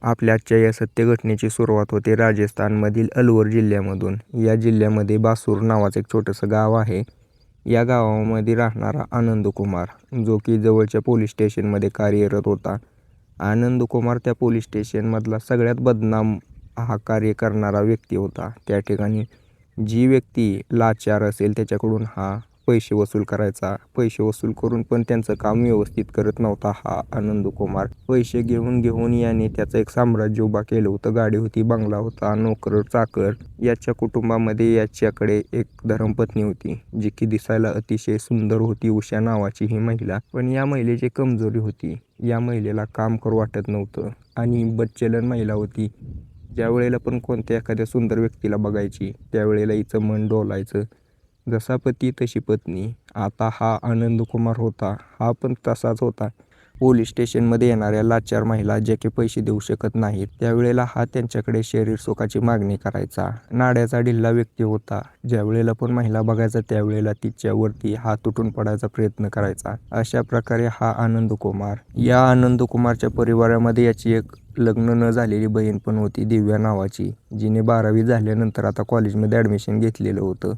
आपल्या आजच्या या सत्य घटनेची सुरुवात होते राजस्थानमधील अलवर जिल्ह्यामधून. या जिल्ह्यामध्ये बासूर नावाचं एक छोटंसं गाव आहे. या गावामध्ये राहणारा आनंद कुमार, जो की जवळच्या पोलीस स्टेशनमध्ये कार्यरत होता. आनंद कुमार त्या पोलीस स्टेशनमधला सगळ्यात बदनाम हा कार्य करणारा व्यक्ती होता. त्या ठिकाणी जी व्यक्ती लाचार असेल त्याच्याकडून हा पैसे वसूल करायचा. पैसे वसूल करून पण त्यांचं काम व्यवस्थित करत नव्हता हा आनंद कुमार. पैसे घेऊन याने त्याचं एक साम्राज्य उभा केलं होतं. गाडी होती, बंगला होता, नोकर चाकर. याच्या कुटुंबामध्ये याच्याकडे एक धर्मपत्नी होती, जी की दिसायला अतिशय सुंदर होती, उषा नावाची ही महिला. पण या महिलेची कमजोरी होती, या महिलेला काम करू वाटत नव्हतं आणि बच्चलन महिला होती. ज्या वेळेला पण कोणत्या एखाद्या सुंदर व्यक्तीला बघायची त्यावेळेला हिचं मन डोलायचं. जसा पती तशी पत्नी. आता हा आनंद कुमार होता, हा पण तसाच होता. पोलीस स्टेशनमध्ये येणाऱ्या लाचार महिला ज्या की पैसे देऊ शकत नाहीत, त्यावेळेला हा त्यांच्याकडे शरीर सुखाची मागणी करायचा. नाड्याचा ढिल्ला व्यक्ती होता. ज्या वेळेला पण महिला बघायचा त्यावेळेला तिच्यावरती हात तुटून पडायचा प्रयत्न करायचा. अशा प्रकारे हा आनंद कुमार. या आनंद कुमारच्या परिवारामध्ये याची एक लग्न न झालेली बहीण पण होती, दिव्या नावाची, जिने 12वी झाल्यानंतर आता कॉलेजमध्ये ॲडमिशन घेतलेलं होतं.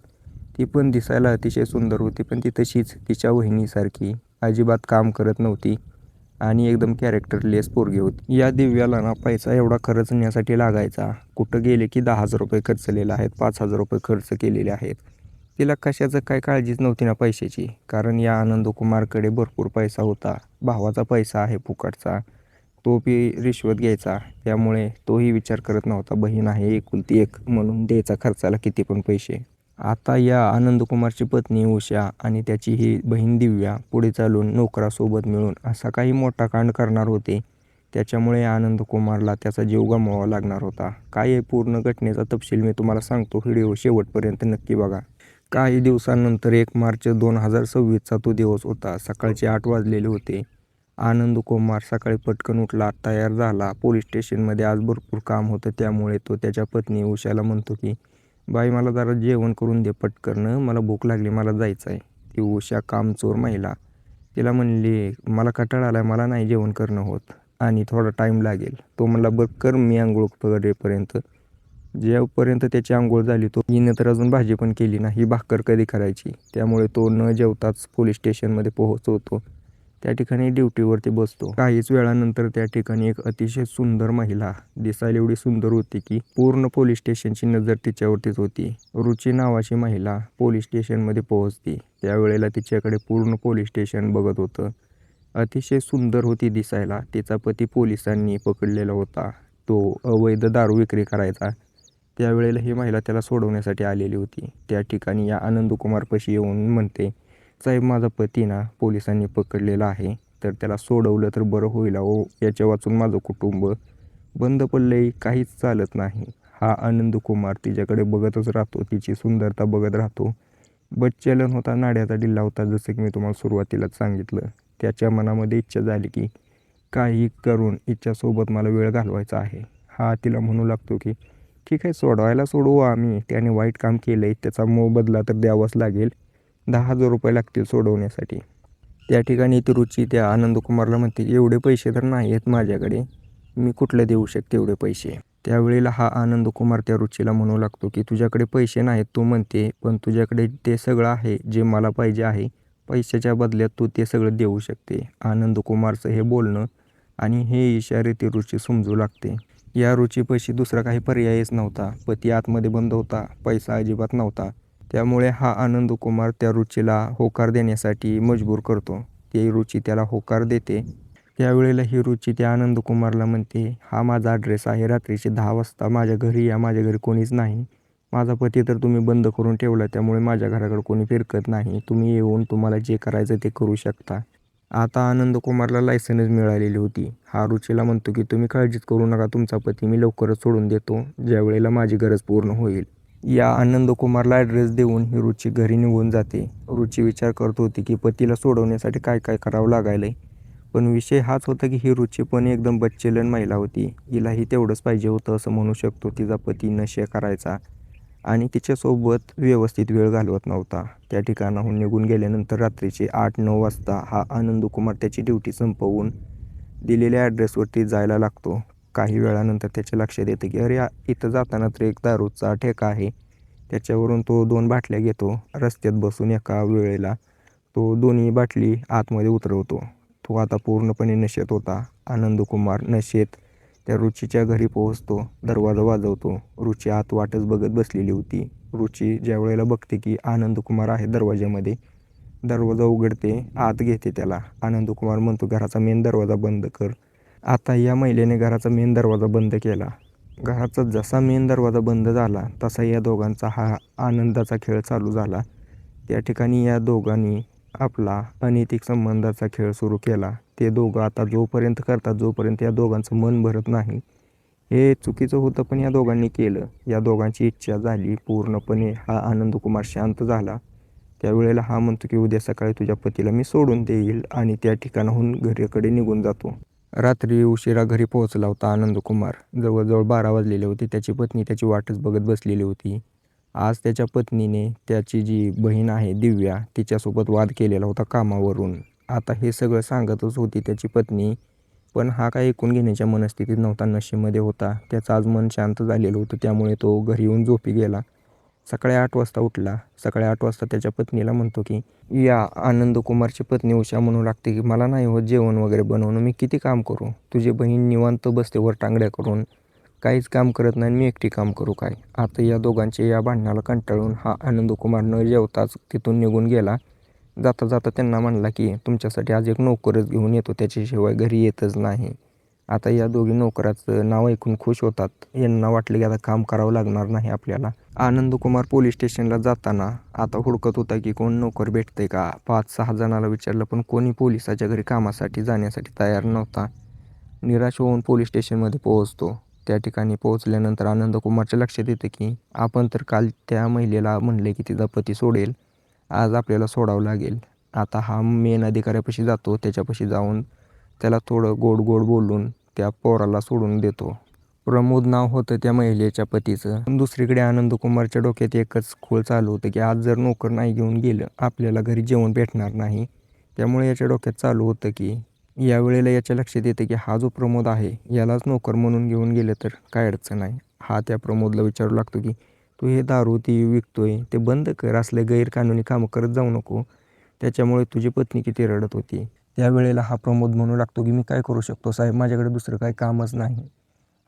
ती पण दिसायला अतिशय सुंदर होती, पण ती तशीच तिच्या वहिनीसारखी अजिबात काम करत नव्हती आणि एकदम कॅरेक्टरलेस पोरगी होती. या दिव्याला ना पैसा एवढा खर्चण्यासाठी लागायचा. कुठं गेले की 10,000 रुपये खर्चलेले आहेत, 5,000 रुपये खर्च केलेले आहेत. तिला कशाचं काय काळजीच नव्हती ना पैशाची, कारण या आनंद कुमारकडे भरपूर पैसा होता. भावाचा पैसा आहे फुकटचा, तो बी रिश्वत घ्यायचा. त्यामुळे तोही विचार करत नव्हता, बहीण आहे एकुलती एक म्हणून द्यायचा खर्चाला किती पण पैसे. आता या आनंद कुमारची पत्नी उषा आणि त्याची ही बहीण दिव्या पुढे चालून नोकरासोबत मिळून असा काही मोठा कांड करणार होते. त्याच्यामुळे आनंद कुमारला त्याचा जीव गमवावा लागणार होता. काय आहे पूर्ण घटनेचा तपशील मी तुम्हाला सांगतो, व्हिडिओ शेवटपर्यंत नक्की बघा. काही दिवसांनंतर 1 मार्च 2026चा तो दिवस होता. सकाळचे 8 वाजलेले होते. आनंद कुमार सकाळी पटकन उठला, तयार झाला. पोलीस स्टेशनमध्ये आज भरपूर काम होतं, त्यामुळे तो त्याच्या पत्नी उषाला म्हणतो की बाई मला जरा जेवण करून दे पटकन, मला भूक लागली, मला जायचं आहे. ती उषा कामचोर महिला तिला म्हणली मला कंटाळा आला, मला नाही जेवण करणं होत आणि थोडा टाईम लागेल. तो म्हणला बरं कर मी आंघोळ करेपर्यंत. जेवपर्यंत त्याची आंघोळ झाली तो हिनं तर अजून भाजी पण केली नाही, भाकर कधी करायची. त्यामुळे तो न जेवताच पोलीस स्टेशनमध्ये पोहोचवतो. त्या ठिकाणी ड्युटीवरती बसतो. काहीच वेळानंतर त्या ठिकाणी एक अतिशय सुंदर महिला, दिसायला एवढी सुंदर होती की पूर्ण पोलीस स्टेशनची नजर तिच्यावरतीच होती. रुची नावाची महिला पोलीस स्टेशनमध्ये पोहोचते. त्यावेळेला तिच्याकडे पूर्ण पोलीस स्टेशन बघत होतं. अतिशय सुंदर होती दिसायला. तिचा पती पोलिसांनी पकडलेला होता, तो अवैध दारू विक्री करायचा. त्यावेळेला ही महिला त्याला सोडवण्यासाठी आलेली होती. त्या ठिकाणी या आनंद कुमारपाशी येऊन म्हणते साहेब माझा पती ना पोलिसांनी पकडलेला आहे, तर त्याला सोडवलं तर बरं होईल. अहो याच्या वाचून माझं कुटुंब बंद पडलंय, काहीच चालत नाही. हा आनंद कुमार तिच्याकडे बघतच राहतो, तिची सुंदरता बघत राहतो. बच्चलन होता, नाड्याचा ढिल्ला होता, जसं की मी तुम्हाला सुरुवातीलाच सांगितलं. त्याच्या मनामध्ये इच्छा झाली की काही करून हिच्यासोबत मला वेळ घालवायचा आहे. हा तिला म्हणू लागतो की ठीक आहे सोडवायला सोडवू आम्ही, त्याने वाईट काम केलंय, त्याचा मोबदला तर द्यावाच लागेल. 10,000 रुपये लागतील सोडवण्यासाठी. त्या ठिकाणी ती रुची त्या आनंद कुमारला म्हणते एवढे पैसे तर नाही आहेत माझ्याकडे, मी कुठले देऊ शकते एवढे पैसे. त्यावेळेला हा आनंद कुमार त्या रुचीला म्हणू लागतो की तुझ्याकडे पैसे नाहीत तू म्हणते, पण तुझ्याकडे ते सगळं आहे जे मला पाहिजे आहे. पैशाच्या बदल्यात तू ते सगळं देऊ शकते. आनंद कुमारचं हे बोलणं आणि हे इशारे ती रुची समजू लागते. या रुचीपाशी दुसरा काही पर्यायच नव्हता. पती आतमध्ये बंद होता, पैसा अजिबात नव्हता. त्यामुळे हा आनंद कुमार त्या रुचीला होकार देण्यासाठी मजबूर करतो. ती रुची त्याला होकार देते. त्यावेळेला ही रुची त्या आनंद कुमारला म्हणते हा माझा ॲड्रेस आहे, रात्रीचे 10 वाजता माझ्या घरी या, माझ्या घरी कोणीच नाही. माझा पती तर तुम्ही बंद करून ठेवला, त्यामुळे माझ्या घराकडे कोणी फिरकत नाही. तुम्ही येऊन तुम्हाला जे करायचं ते करू शकता. आता आनंद कुमारला लायसन्स मिळालेली होती. हा रुचीला म्हणतो की तुम्ही काळजीच करू नका, तुमचा पती मी लवकरच सोडून देतो ज्यावेळेला माझी गरज पूर्ण होईल. या आनंद कुमारला ॲड्रेस देऊन ही रुची घरी निघून जाते. रुची विचार करत होती की पतीला सोडवण्यासाठी काय काय करावं लागायलंय. पण विषय हाच होता की ही रुची पण एकदम बच्चेलन महिला होती. हिलाही तेवढंच पाहिजे होतं असं म्हणू शकतो. तिचा पती नशे करायचा आणि तिच्यासोबत व्यवस्थित वेळ घालवत नव्हता. त्या ठिकाणाहून निघून गेल्यानंतर रात्रीचे 8-9 वाजता हा आनंद कुमार त्याची ड्युटी संपवून दिलेल्या ॲड्रेसवरती जायला लागतो. काही वेळानंतर त्याच्या लक्षात येतं की अरे इथं जाताना तर एक दारूचा ठेका आहे. त्याच्यावरून तो 2 बाटल्या घेतो. रस्त्यात बसून एका वेळेला तो दोन्ही बाटली आतमध्ये उतरवतो. तो आता पूर्णपणे नशेत होता. आनंदकुमार नशेत त्या रुचीच्या घरी पोहोचतो. दरवाजा वाजवतो. रुची आत वाटच बघत बसलेली होती. रुची ज्या वेळेला बघते की आनंदकुमार आहे दरवाज्यामध्ये, दरवाजा उघडते, आत घेते त्याला. आनंदकुमार म्हणतो घराचा मेन दरवाजा बंद कर. आता या महिलेने घराचा मेन दरवाजा बंद केला. घराचा जसा मेन दरवाजा बंद झाला तसा या दोघांचा हा आनंदाचा खेळ चालू झाला. त्या ठिकाणी या दोघांनी आपला अनैतिक संबंधाचा खेळ सुरू केला. ते दोघं आता जोपर्यंत करतात जोपर्यंत या दोघांचं मन भरत नाही. हे चुकीचं होतं पण या दोघांनी केलं. या दोघांची इच्छा झाली पूर्णपणे. हा आनंदकुमार शांत झाला. त्यावेळेला हा म्हणतो की उद्या सकाळी तुझ्या पतीला मी सोडून देईल आणि त्या ठिकाणाहून घराकडे निघून जातो. रात्री उशिरा घरी पोहोचला होता आनंदकुमार. जवळजवळ 12 वाजलेले होते. त्याची पत्नी त्याची वाटच बघत बसलेली होती. आज त्याच्या पत्नीने त्याची जी बहीण आहे दिव्या तिच्यासोबत वाद केलेला होता कामावरून. आता हे सगळं सांगतच होती त्याची पत्नी, पण हा काय ऐकून घेण्याच्या मनस्थितीत नव्हता, नशेमध्ये होता. त्याचं आज मन शांत झालेलं होतं. त्यामुळे तो घरी येऊन झोपी गेला. सकाळी 8 वाजता उठला. सकाळी 8 वाजता त्याच्या पत्नीला म्हणतो की या आनंदकुमारची पत्नी उषा म्हणू लागते की मला नाही होत जेवण वगैरे बनवणं, मी किती काम करू? तुझी बहीण निवांत बसते वर टांगड्या करून, काहीच काम करत नाही, मी एकटी काम करू काय? आता या दोघांच्या या भांडणाला कंटाळून हा आनंदकुमार न जेवताच तिथून निघून गेला. जाता जाता त्यांना म्हणला की तुमच्यासाठी आज एक नोकरच घेऊन येतो, त्याच्याशिवाय घरी येतच नाही. आता या दोघी नोकराचं नाव ऐकून खुश होतात. यांना वाटलं की आता काम करावं लागणार नाही आपल्याला. आनंदकुमार पोलीस स्टेशनला जाताना आता हुडकत होता की कोण नोकर भेटतंय का. 5-6 जणाला विचारलं पण कोणी पोलिसाच्या घरी कामासाठी जाण्यासाठी तयार नव्हता. निराश होऊन पोलीस स्टेशनमध्ये पोहोचतो. त्या ठिकाणी पोहोचल्यानंतर आनंदकुमारच्या लक्षात येतं की आपण तर काल त्या महिलेला म्हणले की तिचा पती सोडेल, आज आपल्याला सोडावं लागेल. आता हा मेन अधिकाऱ्यापाशी जातो. त्याच्यापाशी जाऊन त्याला थोडं गोड गोड बोलून त्या पोराला सोडून देतो. प्रमोद नाव होतं त्या महिलेच्या पतीचं. पण दुसरीकडे आनंदकुमारच्या डोक्यात एकच खूळ चालू होतं की आज जर नोकर नाही घेऊन गेलं आपल्याला घरी जेवण भेटणार नाही. त्यामुळे याच्या डोक्यात चालू होतं की यावेळेला याच्या लक्षात येतं की हा जो प्रमोद आहे यालाच नोकर म्हणून घेऊन गेलं तर काय अडचण आहे. हा त्या प्रमोदला विचारू लागतो की तू हे दारू ती विकतोय ते बंद कर, असले गैरकानूनी कामं करत जाऊ नको, त्याच्यामुळे तुझी पत्नी किती रडत होती. त्यावेळेला हा प्रमोद म्हणू लागतो की मी काय करू शकतो साहेब, माझ्याकडे दुसरं काही कामच नाही.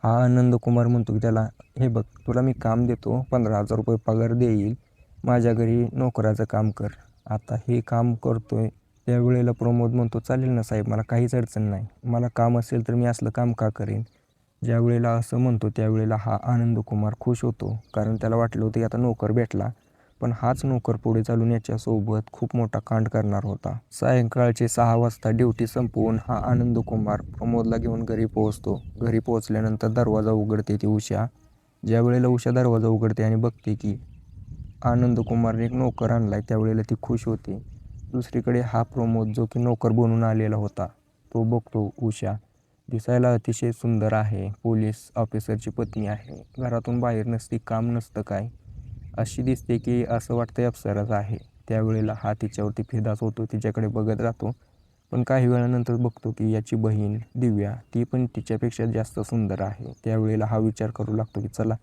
हा आनंदकुमार म्हणतो की त्याला हे बघ तुला मी काम देतो, 15,000 रुपये पगार देईल, माझ्या घरी नोकराचं काम कर. आता हे काम करतोय. त्यावेळेला प्रमोद म्हणतो चालेल ना साहेब, मला काहीच अडचण नाही, मला काम असेल तर मी असलं काम का करेन. ज्यावेळेला असं म्हणतो त्यावेळेला हा आनंदकुमार खुश होतो, कारण त्याला वाटलं होतं की आता नोकर भेटला. पण हाच नोकर पुढे चालून याच्यासोबत खूप मोठा कांड करणार होता. सायंकाळचे 6 वाजता ड्युटी संपवून हा आनंदकुमार प्रमोदला घेऊन घरी पोहोचतो. घरी पोहोचल्यानंतर दरवाजा उघडते ती उषा. ज्या वेळेला उषा दरवाजा उघडते आणि बघते की आनंदकुमारने एक नोकर आणलाय त्यावेळेला ती खुश होते. दुसरीकडे हा प्रमोद जो की नोकर बनून आलेला होता तो बघतो उषा दिसायला अतिशय सुंदर आहे, पोलीस ऑफिसरची पत्नी आहे, घरातून बाहेर नसती, काम नसतं काय, अशी दिसते की असं वाटतं अप्सराच आहे. त्यावेळेला हा तिच्यावरती फिदाच होतो, तिच्याकडे बघत राहतो. पण काही वेळानंतर बघतो की याची बहीण दिव्या ती पण तिच्यापेक्षा जास्त सुंदर आहे. त्यावेळेला हा विचार करू लागतो की चला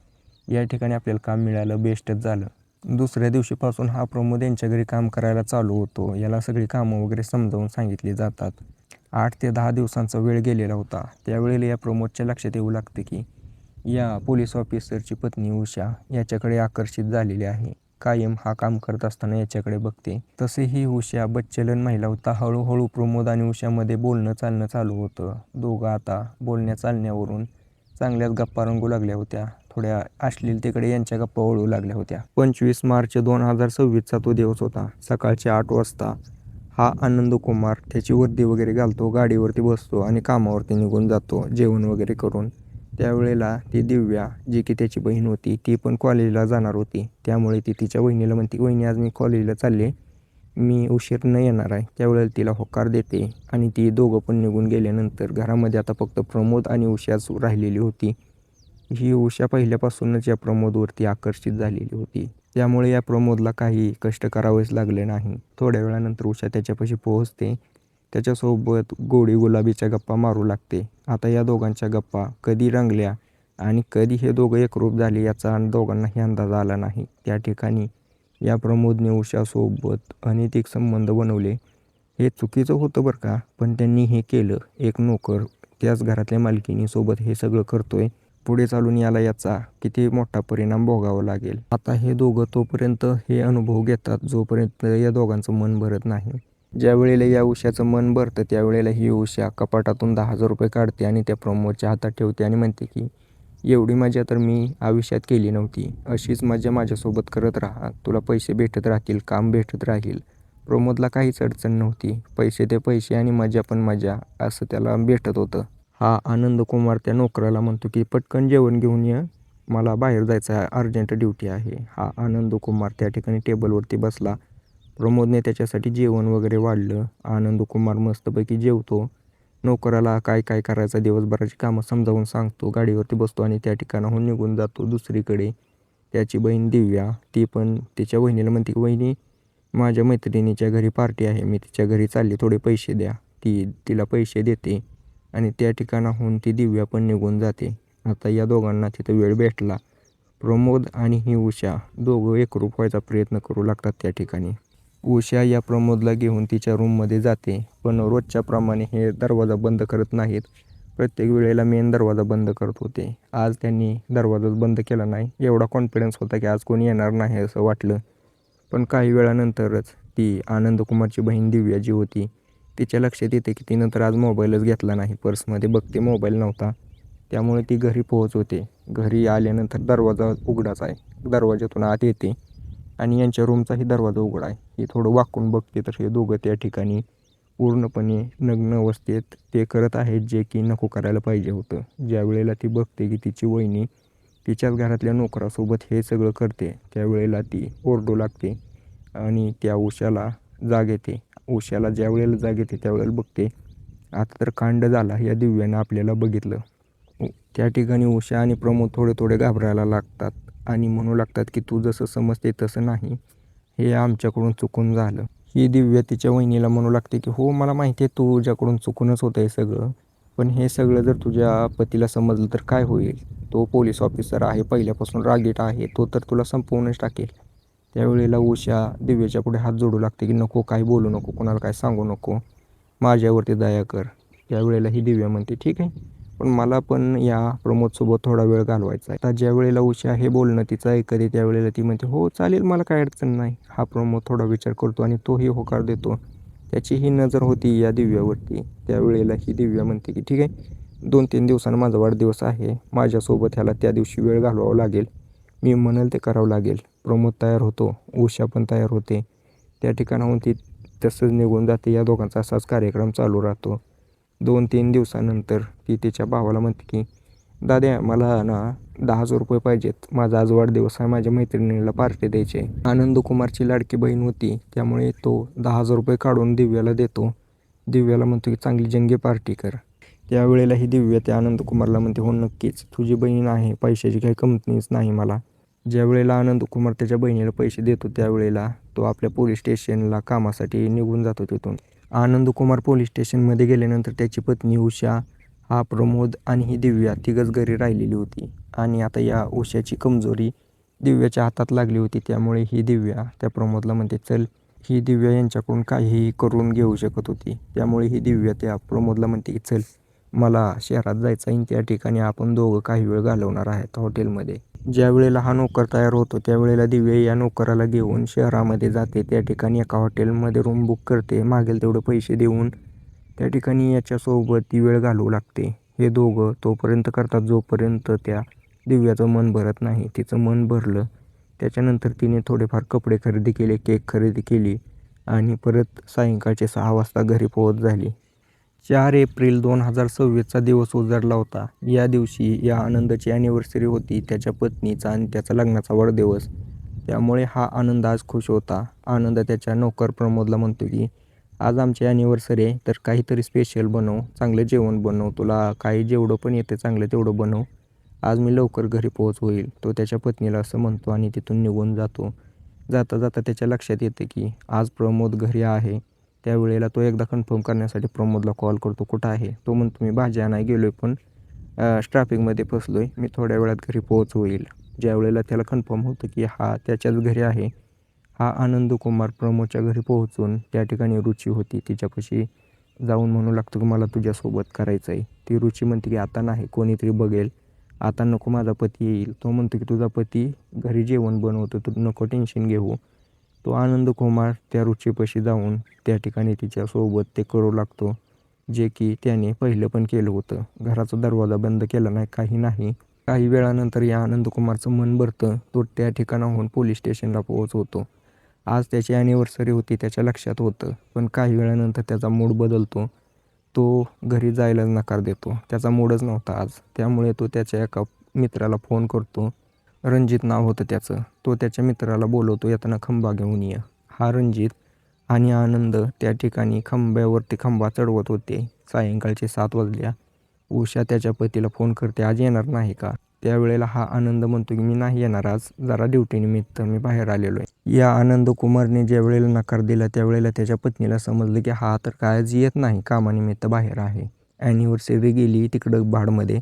या ठिकाणी आपल्याला काम मिळालं, बेस्टच झालं. दुसऱ्या दिवशीपासून हा प्रमोद यांच्या घरी काम करायला चालू होतो. याला सगळी कामं वगैरे समजावून सांगितली जातात. 8 ते 10 दिवसांचा वेळ गेलेला होता. त्यावेळेला या प्रमोदच्या लक्षात येऊ लागते की या पोलीस ऑफिसरची पत्नी उषा याच्याकडे आकर्षित झालेली आहे. कायम हा काम करत असताना याच्याकडे बघते. तसे ही उषा बच्चलन महिला होता. हळूहळू प्रमोद आणि उषामध्ये बोलणं चालणं चालू होतं. दोघं आता बोलण्या चालण्यावरून चांगल्याच गप्पा रंगू लागल्या होत्या. थोड्या अश्लीलतेकडे यांच्या गप्पा वळू लागल्या होत्या. 25 मार्च 2026चा तो दिवस होता. सकाळचे 8 वाजता हा आनंदकुमार त्याची वर्दी वगैरे घालतो, गाडीवरती बसतो आणि कामावरती निघून जातो जेवण वगैरे करून. त्यावेळेला ती दिव्या जी की त्याची बहीण होती ती पण कॉलेजला जाणार होती. त्यामुळे ती तिच्या वहिनीला म्हणते वहिनी आज मी कॉलेजला चालले, मी उशीर न येणार आहे. त्यावेळेला तिला होकार देते आणि ती दोघं पण निघून गेल्यानंतर घरामध्ये आता फक्त प्रमोद आणि उषाच राहिलेली होती. ही उषा पहिल्यापासूनच या प्रमोदवरती आकर्षित झालेली होती. त्यामुळे या प्रमोदला काही कष्ट करावेच लागले नाही. थोड्या वेळानंतर उषा त्याच्यापाशी पोहोचते. त्याच्यासोबत गोडी गुलाबीच्या गप्पा मारू लागते. आता या दोघांच्या गप्पा कधी रंगल्या आणि कधी हे दोघं एकरूप झाले याचा दोघांनाही अंदाज आला नाही. त्या ठिकाणी या प्रमोदने उषासोबत अनैतिक संबंध बनवले. हे चुकीचं होतं बरं का, पण त्यांनी हे केलं. एक नोकर त्याच घरातल्या मालकिनीसोबत हे सगळं करतोय. पुढे चालून याचा किती मोठा परिणाम भोगावा लागेल. आता हे दोघं तोपर्यंत हे अनुभव घेतात जोपर्यंत या दोघांचं मन भरत नाही. ज्या वेळेला या उषाचं मन भरतं त्यावेळेला ही उषा कपाटातून 10,000 रुपये काढते आणि त्या प्रमोदच्या हातात ठेवते आणि म्हणते की एवढी मजा तर मी आयुष्यात केली नव्हती. अशीच मजा माझ्यासोबत करत राहा. तुला पैसे भेटत राहतील, काम भेटत राहील. प्रमोदला काहीच अडचण नव्हती. पैसे ते पैसे आणि मजा पण मजा असं त्याला भेटत होतं. हा आनंदकुमार त्या नोकराला म्हणतो की पटकन जेवण घेऊन ये, मला बाहेर जायचं आहे, अर्जंट ड्युटी आहे. हा आनंदकुमार त्या ठिकाणी टेबलवरती बसला. प्रमोदने त्याच्यासाठी जेवण वगैरे वाढलं. आनंदकुमार मस्तपैकी जेवतो. नोकराला काय काय करायचं दिवसभराची कामं समजावून सांगतो. गाडीवरती बसतो आणि त्या ठिकाणाहून निघून जातो. दुसरीकडे त्याची बहीण दिव्या, ती पण तिच्या वहिनीला म्हणते की वहिनी माझ्या मैत्रिणीच्या घरी पार्टी आहे, मी तिच्या घरी चालली, थोडे पैसे द्या. ती तिला पैसे देते आणि त्या ठिकाणाहून ती दिव्या पण निघून जाते. आता या दोघांना तिथं वेळ भेटला. प्रमोद आणि ही उषा दोघं एकरूप व्हायचा प्रयत्न करू लागतात त्या ठिकाणी. उषा या प्रमोदला घेऊन तिच्या रूममध्ये जाते, पण रोजच्या प्रमाणे हे दरवाजा बंद करत नाहीत. प्रत्येक वेळेला मेन दरवाजा बंद करत होते. आज त्यांनी दरवाजाच बंद केला नाही. एवढा कॉन्फिडन्स होता की आज कोणी येणार नाही असं वाटलं. पण काही वेळानंतरच ती आनंदकुमारची बहीण दिव्या जी होती तिच्या लक्षात येते की तिनं तर आज मोबाईलच घेतला नाही. पर्समध्ये बघते मोबाईल नव्हता. त्यामुळे ती घरी पोहोचवते. घरी आल्यानंतर दरवाजा उघडाच आहे. दरवाजातून आत येते आणि यांच्या रूमचाही दरवाजा उघडा आहे. ही थोडं वाकून बघते तर हे दोघं त्या ठिकाणी पूर्णपणे नग्न अवस्थेत ते करत आहेत जे की नको करायला पाहिजे होतं. ज्या वेळेला ती बघते की तिची वहिनी तिच्याच घरातल्या नोकरासोबत हे सगळं करते त्यावेळेला ती ओरडू लागते आणि त्या उषाला जाग येते. उषाला ज्या वेळेला जाग येते त्यावेळेला बघते आता तर कांड झाला, या दिव्यानं आपल्याला बघितलं. त्या ठिकाणी उषा आणि प्रमोद थोडे थोडे घाबरायला लागतात आणि म्हणू लागतात की तू जसं समजते तसं नाही, हे आमच्याकडून चुकून झालं. ही दिव्या तिच्या वहिनीला म्हणू लागते की हो मला माहिती आहे तुझ्याकडून चुकूनच होतं हे सगळं, पण हे सगळं जर तुझ्या पतीला समजलं तर काय होईल. तो पोलीस ऑफिसर आहे, पहिल्यापासून रागीट आहे, तो तर तुला संपवूनच टाकेल. त्यावेळेला उषा दिव्याच्या पुढे हात जोडू लागते की नको, काही बोलू नको, कोणाला काय सांगू नको, माझ्यावरती दया कर. त्यावेळेला ही दिव्या म्हणते ठीक आहे, पण मला पण या प्रमोदसोबत थोडा वेळ घालवायचा आहे. आता ज्या वेळेला उषा हे बोलणं तिचं ऐकते त्यावेळेला ती म्हणते हो चालेल, मला काय अडचण नाही. हा प्रमोद थोडा विचार करतो आणि तोही होकार देतो. त्याची ही नजर होती या दिव्यावरती. त्यावेळेला ही दिव्या म्हणते की ठीक आहे, 2-3 दिवसांना माझा वाढदिवस आहे, माझ्यासोबत ह्याला त्या दिवशी वेळ घालवावा लागेल, मी म्हणाल ते करावं लागेल. प्रमोद तयार होतो, उषा पण तयार होते. त्या ठिकाणाहून ती तसंच निघून जाते. या दोघांचा असाच कार्यक्रम चालू राहतो. 2-3 दिवसानंतर ती तिच्या भावाला म्हणते की दाद्या मला ना 10,000 रुपये पाहिजेत, माझा आज वाढदिवस आहे, माझ्या मैत्रिणीला पार्टी द्यायची आहे. आनंदकुमारची लाडकी बहीण होती त्यामुळे तो 10,000 रुपये काढून दिव्याला देतो. दिव्याला म्हणतो की चांगली जंगी पार्टी कर. त्यावेळेला ही दिव्या त्या आनंदकुमारला म्हणते हो नक्कीच, तुझी बहीण आहे, पैशाची काही कमतरच नाही मला. ज्या वेळेला आनंदकुमार त्याच्या बहिणीला पैसे देतो त्यावेळेला तो आपल्या पोलीस स्टेशनला कामासाठी निघून जातो तिथून. आनंदकुमार पोलीस स्टेशनमध्ये गेल्यानंतर त्याची पत्नी उषा, हा प्रमोद आणि ही दिव्या तिघंच घरी राहिलेली होती आणि आता या उषाची कमजोरी दिव्याच्या हातात लागली होती. त्यामुळे ही दिव्या त्या प्रमोदला म्हणते चल. ही दिव्या यांच्याकडून काहीही करून घेऊ शकत होती. त्यामुळे ही दिव्या त्या प्रमोदला म्हणते की चल मला शहरात जायचं आहे, त्या ठिकाणी आपण दोघं काही वेळ घालवणार आहेत हॉटेलमध्ये. ज्या वेळेला हा नोकर तयार होतो त्यावेळेला दिव्या या नोकराला घेऊन शहरामध्ये जाते. त्या ठिकाणी एका हॉटेलमध्ये रूम बुक करते, मागेल तेवढे पैसे देऊन. त्या ठिकाणी याच्यासोबत ती वेळ घालवू लागते. हे दोघं तोपर्यंत करतात जोपर्यंत त्या दिव्याचं मन भरत नाही. तिचं मन भरलं त्याच्यानंतर तिने थोडेफार कपडे खरेदी केले, केक खरेदी केली आणि परत सायंकाळचे 6 वाजता घरी पोहोच झाली. 4 एप्रिल 2026चा दिवस उजाडला होता. या दिवशी या आनंदाची ॲनिव्हर्सरी होती, त्याच्या पत्नीचा आणि त्याचा लग्नाचा वाढदिवस. त्यामुळे हा आनंद आज खुश होता. आनंद त्याच्या नोकर प्रमोदला म्हणतो की आज आमची ॲनिव्हर्सरी आहे तर काहीतरी स्पेशल बनव, चांगलं जेवण बनव, तुला काही जेवढं पण येते चांगलं तेवढं बनव, आज मी लवकर घरी पोहोच होईल. तो त्याच्या पत्नीला असं म्हणतो आणि तिथून निघून जातो. जाता जाता त्याच्या लक्षात येते की आज प्रमोद घरी आहे. त्यावेळेला तो एकदा कन्फर्म करण्यासाठी प्रमोदला कॉल करतो, कुठं आहे? तो म्हणतो मी भाजी आणायला गेलो आहे, पण ट्रॅफिकमध्ये फसलो आहे, मी थोड्या वेळात घरी होईल. ज्यावेळेला त्याला कन्फर्म होतं की हा त्याच्याच घरी आहे, हा आनंदकुमार प्रमोदच्या घरी पोहोचून त्या ठिकाणी रुची होती तिच्यापाशी जाऊन म्हणू लागतो की मला तुझ्यासोबत करायचं आहे. ती रुची म्हणते की आता नाही, कोणीतरी बघेल, आता नको, माझा पती येईल. तो म्हणतो की तुझा पती घरी जेवण बनवतो, तू नको टेन्शन घेऊ. तो आनंदकुमार त्या रुचीपाशी जाऊन त्या ठिकाणी तिच्यासोबत ते करू लागतो, जे की त्याने पहिलं पण केलं होतं. घराचा दरवाजा बंद केला नाही, काही नाही. काही वेळानंतर या आनंदकुमारचं मन भरतं. तो त्या ठिकाणाहून पोलीस स्टेशनला पोहोचवतो. आज त्याची ॲनिव्हर्सरी होती, त्याच्या लक्षात होतं, पण काही वेळानंतर त्याचा मूड बदलतो. तो घरी जायलाच नकार देतो. त्याचा मूडच नव्हता आज. त्यामुळे तो त्याच्या एका मित्राला फोन करतो. रणजित नाव होतं त्याचं. तो त्याच्या मित्राला बोलवतो, येताना खंबा घेऊन ये. हा रणजित आणि आनंद त्या ठिकाणी खंब्यावरती खंबा चढवत होते. सायंकाळचे 7 वाजल्या. उषा त्याच्या पतीला फोन करते, आज येणार नाही का? त्यावेळेला हा आनंद म्हणतो की मी नाही येणार आज, जरा ड्युटीनिमित्त मी बाहेर आलेलो आहे. या आनंदकुमारने ज्या वेळेला नकार दिला त्यावेळेला त्याच्या पत्नीला समजलं की हा तर काय आज येत नाही, कामानिमित्त बाहेर आहे. ॲनिव्हर्सरी गेली तिकडं भाडमध्ये.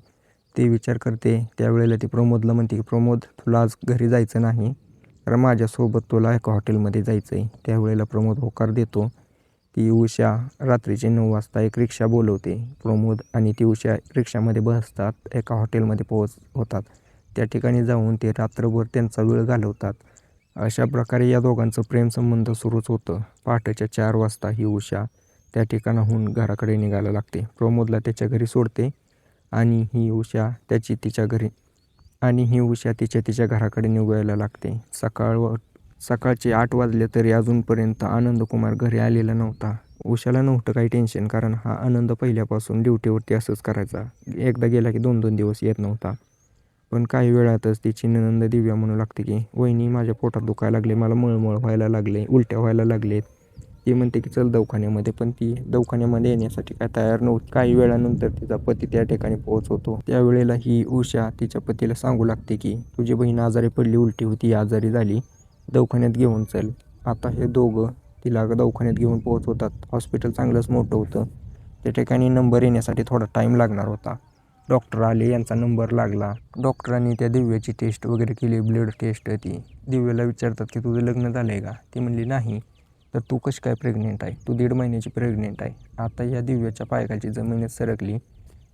ते विचार करते. त्यावेळेला ती प्रमोदला म्हणते की प्रमोद, तुला आज घरी जायचं नाही, तर माझ्यासोबत तुला एका हॉटेलमध्ये जायचं आहे. त्यावेळेला प्रमोद होकार देतो. ती उषा रात्रीचे 9 वाजता एक रिक्षा बोलवते. प्रमोद आणि ती उषा रिक्षामध्ये बसतात, एका हॉटेलमध्ये होतात. त्या ठिकाणी जाऊन ते रात्रभर त्यांचा वेळ घालवतात. अशा प्रकारे या दोघांचं प्रेमसंबंध सुरूच होतं. पहाटेच्या 4 वाजता ही उषा त्या ठिकाणाहून घराकडे निघायला लागते. प्रमोदला त्याच्या घरी सोडते आणि ही उषा तिच्या घराकडे निघायला लागते. सकाळचे 8 वाजले तरी अजूनपर्यंत आनंदकुमार घरी आलेला नव्हता. उषाला नव्हतं काही टेन्शन, कारण हा आनंद पहिल्यापासून ड्युटीवरती असंच करायचा. एकदा गेला की 2-2 दिवस येत नव्हता. पण काही वेळातच तिची नणंद दिव्या म्हणू लागते की वहिनी, माझ्या पोटात दुखायला लागले, मला मळमळ व्हायला लागले, उलट्या व्हायला लागलेत. ती म्हणते की चल दवाखान्यामध्ये, पण ती दवाखान्यामध्ये येण्यासाठी काय तयार नव्हती. काही वेळानंतर तिचा पती त्या ठिकाणी पोहोचवतो. त्यावेळेला ही उषा तिच्या पतीला सांगू लागते की तुझी बहीण आजारी पडली, उलटी होती, आजारी झाली, दवाखान्यात घेऊन चल. आता हे दोघं तिला दवाखान्यात घेऊन पोहोचवतात. हॉस्पिटल चांगलंच मोठं होतं. त्या ठिकाणी नंबर येण्यासाठी थोडा टाईम लागणार होता. डॉक्टर आले, यांचा नंबर लागला. डॉक्टरांनी त्या दिव्याची टेस्ट वगैरे केली, ब्लड टेस्ट. ती दिव्याला विचारतात की तुझं लग्न झालं आहे का? ती म्हणली नाही. तर तू कशी काय प्रेग्नेंट आहे? तू 1.5 महिन्याची प्रेग्नेंट आहे. आता या दिव्याच्या पायाखालची जमीनच सरकली.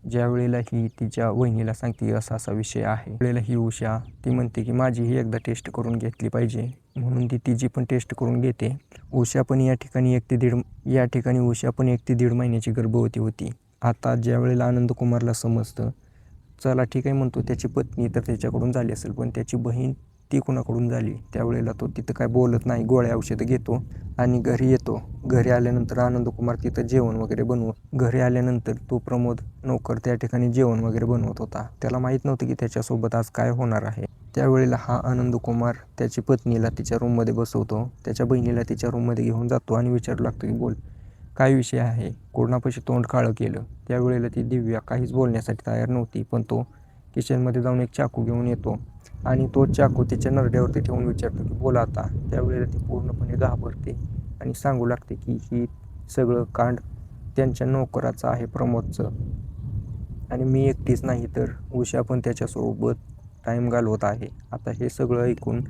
ज्यावेळेला ही तिच्या वहिनीला सांगते असा असा विषय आहे, त्यावेळेला ही उषा ती म्हणते की माझीही एकदा टेस्ट करून घेतली पाहिजे, म्हणून ती तिची पण टेस्ट करून घेते. उषा पण या ठिकाणी 1 ते 1.5 महिन्याची गर्भवती होती. आता ज्यावेळेला आनंदकुमारला समजतं, चला ठीक आहे म्हणतो, त्याची पत्नी तर त्याच्याकडून झाली असेल, पण त्याची बहीण ती कुणाकडून झाली? त्यावेळेला तो तिथं काय बोलत नाही, गोळ्या औषधं घेतो आणि घरी येतो. घरी आल्यानंतर आनंदकुमार तिथं जेवण वगैरे घरी आल्यानंतर तो प्रमोद नौकर त्या ठिकाणी जेवण वगैरे बनवत होता. त्याला माहीत नव्हतं की त्याच्यासोबत आज काय होणार आहे. त्यावेळेला हा आनंदकुमार त्याची पत्नीला तिच्या रूममध्ये बसवतो, त्याच्या बहिणीला तिच्या रूममध्ये घेऊन जातो आणि विचारू लागतो की बोल, काय विषय आहे? कोणापाशी तोंड काळं केलं? त्यावेळेला ती दिव्या काहीच बोलण्यासाठी तयार नव्हती, पण तो किचनमध्ये जाऊन एक चाकू घेऊन येतो आणि तो चाकू तिच्या नरड्यावरती ठेवून विचारतो की बोला आता. त्यावेळेला ती पूर्णपणे घाबरते आणि सांगू लागते की ही सगळं कांड त्यांच्या नोकराचं आहे, प्रमोदचं, आणि मी एकटीच नाही तर उषा पण त्याच्यासोबत टाईम घालवत आहे. आता हे सगळं ऐकून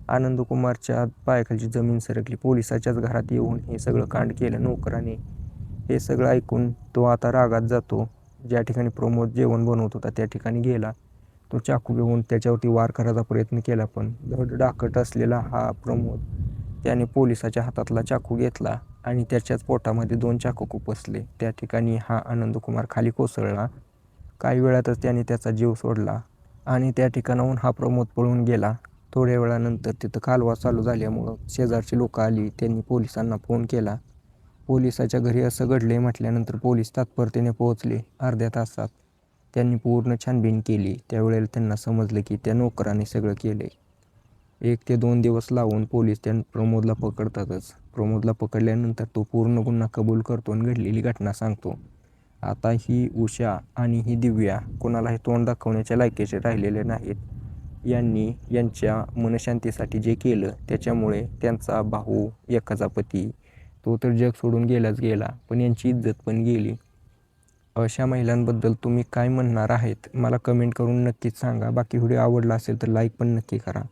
आनंदकुमारच्या पायाखालची जमीन सरकली. पोलिसाच्याच घरात येऊन हे सगळं कांड केलं नोकराने. हे सगळं ऐकून तो आता रागात जातो. ज्या ठिकाणी प्रमोद जेवण बनवत होता त्या ठिकाणी गेला. तो चाकू घेऊन त्याच्यावरती वार करायचा प्रयत्न केला, पण धड डाकट असलेला हा प्रमोद त्याने पोलिसाच्या हातातला चाकू घेतला आणि त्याच्याच पोटामध्ये 2 चाकू खुपसले. त्या ठिकाणी हा आनंदकुमार खाली कोसळला. काही वेळातच त्याने त्याचा जीव सोडला आणि त्या ठिकाणाहून हा प्रमोद पळून गेला. थोड्या वेळानंतर तिथं कालवा चालू झाल्यामुळं शेजारची लोकं आली. त्यांनी पोलिसांना फोन केला. पोलिसाच्या घरी असं घडले म्हटल्यानंतर पोलीस तात्परतेने पोहोचले. अर्ध्या तासात त्यांनी पूर्ण छानबीन केली. त्यावेळेला त्यांना समजलं की त्या नोकराने सगळं केले. 1 ते 2 दिवस लावून पोलीस त्या प्रमोदला पकडतातच. प्रमोदला पकडल्यानंतर तो पूर्ण गुन्हा कबूल करतो आणि घडलेली घटना सांगतो. आता ही उषा आणि ही दिव्या कोणालाही तोंड दाखवण्याच्या लायकीचे राहिलेले नाहीत. यांनी यांच्या मनशांतीसाठी जे केलं त्याच्यामुळे त्यांचा भाऊ, एकाचा पती, तो तर जग सोडून गेलाच गेला, पण यांची इज्जत पण गेली. अशा महिलांबद्दल तुम्ही काय म्हणणार आहेत मला कमेंट करून नक्कीच सांगा. बाकी व्हिडिओ आवडला असेल तर लाईक पण नक्की करा.